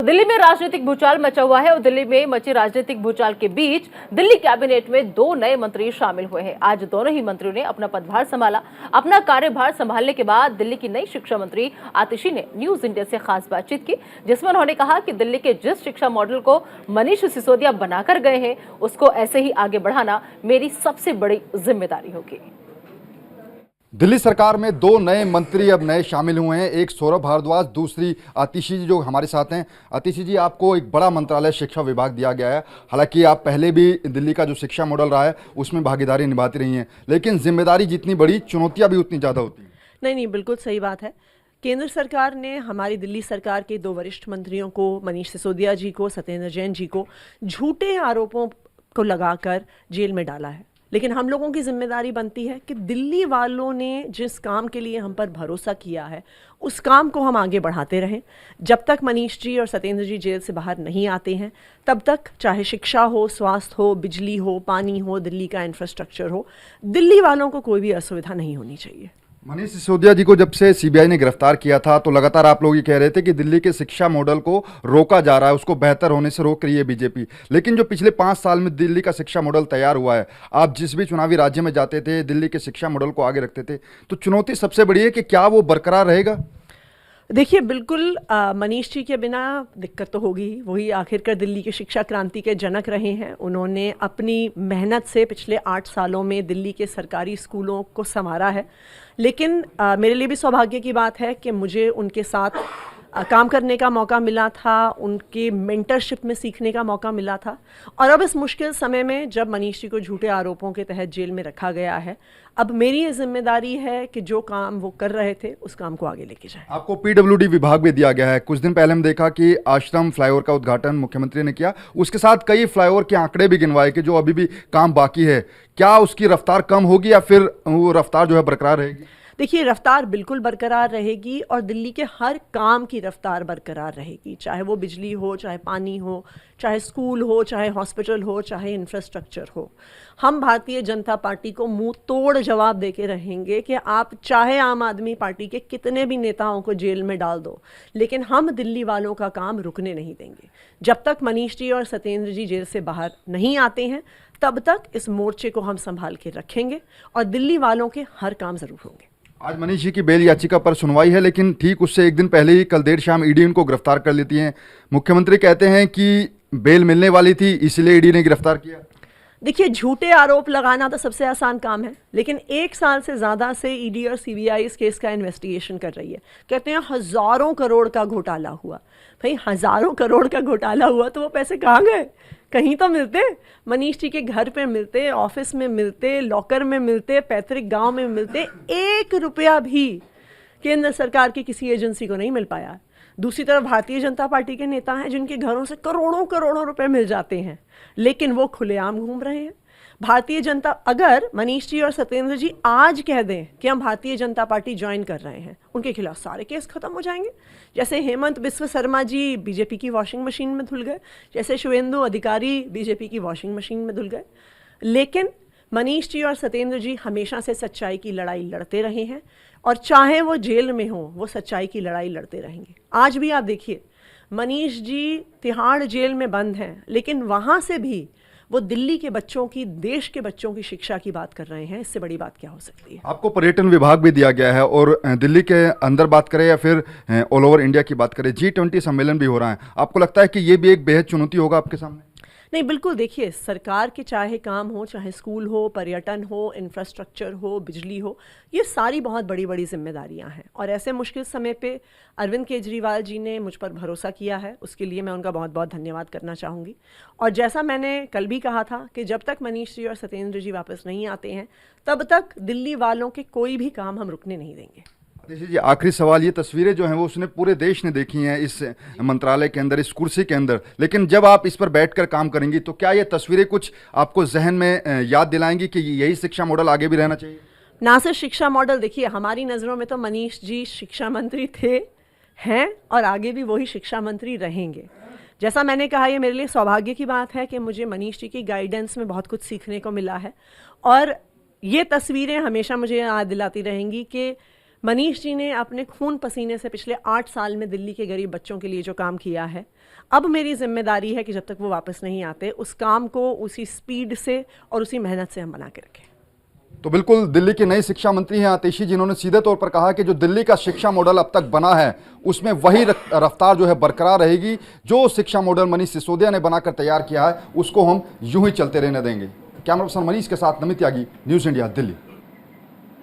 दिल्ली में राजनीतिक भूचाल मचा हुआ है और दिल्ली में मचे राजनीतिक भूचाल के बीच दिल्ली कैबिनेट में 2 नए मंत्री शामिल हुए हैं। आज दोनों ही मंत्रियों ने अपना पदभार संभाला। अपना कार्यभार संभालने के बाद दिल्ली की नई शिक्षा मंत्री आतिशी ने न्यूज इंडिया से खास बातचीत की, जिसमें उन्होंने कहा कि दिल्ली के जिस शिक्षा मॉडल को मनीष सिसोदिया बनाकर गए हैं, उसको ऐसे ही आगे बढ़ाना मेरी सबसे बड़ी जिम्मेदारी होगी। दिल्ली सरकार में 2 नए मंत्री अब नए शामिल हुए हैं। एक सौरभ भारद्वाज, दूसरी आतिशी जी जो हमारे साथ हैं। आतिशी जी, आपको एक बड़ा मंत्रालय शिक्षा विभाग दिया गया है। हालांकि आप पहले भी दिल्ली का जो शिक्षा मॉडल रहा है उसमें भागीदारी निभाती रही हैं, लेकिन जिम्मेदारी जितनी बड़ी चुनौतियां भी उतनी ज़्यादा होती हैं। नहीं, बिल्कुल सही बात है। केंद्र सरकार ने हमारी दिल्ली सरकार के 2 वरिष्ठ मंत्रियों को, मनीष सिसोदिया जी को, सत्येंद्र जैन जी को, झूठे आरोपों को लगाकर जेल में डाला है। लेकिन हम लोगों की जिम्मेदारी बनती है कि दिल्ली वालों ने जिस काम के लिए हम पर भरोसा किया है उस काम को हम आगे बढ़ाते रहें। जब तक मनीष जी और सत्येंद्र जी जेल से बाहर नहीं आते हैं तब तक चाहे शिक्षा हो, स्वास्थ्य हो, बिजली हो, पानी हो, दिल्ली का इंफ्रास्ट्रक्चर हो, दिल्ली वालों को कोई भी असुविधा नहीं होनी चाहिए। मनीष सिसोदिया जी को जब से सीबीआई ने गिरफ्तार किया था तो लगातार आप लोग ये कह रहे थे कि दिल्ली के शिक्षा मॉडल को रोका जा रहा है, उसको बेहतर होने से रोक रही है बीजेपी। लेकिन जो पिछले 5 साल में दिल्ली का शिक्षा मॉडल तैयार हुआ है, आप जिस भी चुनावी राज्य में जाते थे दिल्ली के शिक्षा मॉडल को आगे रखते थे, तो चुनौती सबसे बड़ी है कि क्या वो बरकरार रहेगा? देखिए, बिल्कुल मनीष जी के बिना दिक्कत तो होगी ही। वही आखिरकार दिल्ली की शिक्षा क्रांति के जनक रहे हैं। उन्होंने अपनी मेहनत से पिछले 8 सालों में दिल्ली के सरकारी स्कूलों को संवारा है। लेकिन मेरे लिए भी सौभाग्य की बात है कि मुझे उनके साथ काम करने का मौका मिला था, उनके मेंटरशिप में सीखने का मौका मिला था। और अब इस मुश्किल समय में जब मनीष जी को झूठे आरोपों के तहत जेल में रखा गया है, अब मेरी ये जिम्मेदारी है कि जो काम वो कर रहे थे उस काम को आगे लेके जाएं। आपको पीडब्ल्यूडी विभाग भी दिया गया है। कुछ दिन पहले हम देखा कि आश्रम फ्लाईओवर का उद्घाटन मुख्यमंत्री ने किया, उसके साथ कई फ्लाईओवर के आंकड़े भी गिनवाए कि जो अभी भी काम बाकी है। क्या उसकी रफ्तार कम होगी या फिर वो रफ्तार जो है बरकरार रहेगी? देखिए, रफ्तार बिल्कुल बरकरार रहेगी और दिल्ली के हर काम की रफ्तार बरकरार रहेगी, चाहे वो बिजली हो, चाहे पानी हो, चाहे स्कूल हो, चाहे हॉस्पिटल हो, चाहे इंफ्रास्ट्रक्चर हो। हम भारतीय जनता पार्टी को मुंह तोड़ जवाब देके रहेंगे कि आप चाहे आम आदमी पार्टी के कितने भी नेताओं को जेल में डाल दो, लेकिन हम दिल्ली वालों का काम रुकने नहीं देंगे। जब तक मनीष जी और सत्येंद्र जी जेल से बाहर नहीं आते हैं तब तक इस मोर्चे को हम संभाल के रखेंगे और दिल्ली वालों के हर काम जरूर होंगे। आज मनीष जी की बेल याचिका पर सुनवाई है, लेकिन ठीक उससे एक दिन पहले ही कल देर शाम ईडी उनको गिरफ्तार कर लेती है। मुख्यमंत्री कहते हैं कि बेल मिलने वाली थी इसलिए ईडी ने गिरफ्तार किया। देखिए, झूठे आरोप लगाना तो सबसे आसान काम है, लेकिन 1 साल से ज़्यादा से ईडी और सीबीआई इस केस का इन्वेस्टिगेशन कर रही है। कहते हैं हज़ारों करोड़ का घोटाला हुआ। भाई, हज़ारों करोड़ का घोटाला हुआ तो वो पैसे कहाँ गए? कहीं तो मिलते। मनीष जी के घर पे मिलते, ऑफिस में मिलते, लॉकर में मिलते, पैतृक गांव में मिलते। 1 रुपया भी केंद्र सरकार की किसी एजेंसी को नहीं मिल पाया। दूसरी तरफ भारतीय जनता पार्टी के नेता हैं जिनके घरों से करोड़ों करोड़ों रुपए मिल जाते हैं, लेकिन वो खुलेआम घूम रहे हैं। भारतीय जनता, अगर मनीष जी और सत्येंद्र जी आज कह दें कि हम भारतीय जनता पार्टी ज्वाइन कर रहे हैं, उनके खिलाफ सारे केस खत्म हो जाएंगे। जैसे हेमंत बिस्व शर्मा जी बीजेपी की वॉशिंग मशीन में धुल गए, जैसे शुभेंदु अधिकारी बीजेपी की वॉशिंग मशीन में धुल गए। लेकिन मनीष जी और सत्येंद्र जी हमेशा से सच्चाई की लड़ाई लड़ते रहे हैं और चाहे वो जेल में हो, वो सच्चाई की लड़ाई लड़ते रहेंगे। आज भी आप देखिए, मनीष जी तिहाड़ जेल में बंद हैं, लेकिन वहाँ से भी वो दिल्ली के बच्चों की, देश के बच्चों की शिक्षा की बात कर रहे हैं। इससे बड़ी बात क्या हो सकती है? आपको पर्यटन विभाग भी दिया गया है और दिल्ली के अंदर बात करें या फिर ऑल ओवर इंडिया की बात करें, G20 सम्मेलन भी हो रहा है। आपको लगता है कि ये भी एक बेहद चुनौती होगा आपके सामने? नहीं, बिल्कुल। देखिए, सरकार के चाहे काम हो, चाहे स्कूल हो, पर्यटन हो, इंफ्रास्ट्रक्चर हो, बिजली हो, ये सारी बहुत बड़ी बड़ी जिम्मेदारियां हैं। और ऐसे मुश्किल समय पे अरविंद केजरीवाल जी ने मुझ पर भरोसा किया है, उसके लिए मैं उनका बहुत बहुत धन्यवाद करना चाहूँगी। और जैसा मैंने कल भी कहा था कि जब तक मनीष जी और सत्येंद्र जी वापस नहीं आते हैं तब तक दिल्ली वालों के कोई भी काम हम रुकने नहीं देंगे। जी, आखिरी सवाल, ये तस्वीरें जो हैं वो उसने पूरे देश ने देखी हैं इस मंत्रालय के अंदर, इस कुर्सी के अंदर, लेकिन जब आप इस पर बैठकर काम करेंगी तो क्या ये तस्वीरें कुछ आपको जहन में याद दिलाएंगी कि यही शिक्षा मॉडल आगे भी रहना चाहिए? ना सिर्फ शिक्षा मॉडल, देखिए हमारी नज़रों में तो मनीष जी शिक्षा मंत्री थे, हैं और आगे भी वही शिक्षा मंत्री रहेंगे। जैसा मैंने कहा, ये मेरे लिए सौभाग्य की बात है कि मुझे मनीष जी की गाइडेंस में बहुत कुछ सीखने को मिला है और ये तस्वीरें हमेशा मुझे याद दिलाती रहेंगी कि मनीष जी ने अपने खून पसीने से पिछले 8 साल में दिल्ली के गरीब बच्चों के लिए जो काम किया है, अब मेरी जिम्मेदारी है कि जब तक वो वापस नहीं आते उस काम को उसी स्पीड से और उसी मेहनत से हम बना के रखें। तो बिल्कुल दिल्ली की नई शिक्षा मंत्री हैं आतिशी, जिन्होंने सीधे तौर पर कहा कि जो दिल्ली का शिक्षा मॉडल अब तक बना है उसमें वही रफ्तार जो है बरकरार रहेगी। जो शिक्षा मॉडल मनीष सिसोदिया ने बनाकर तैयार किया है उसको हम यूं ही चलते रहने देंगे। कैमरा पर्सन मनीष के साथ नमित त्यागी, न्यूज़ इंडिया, दिल्ली।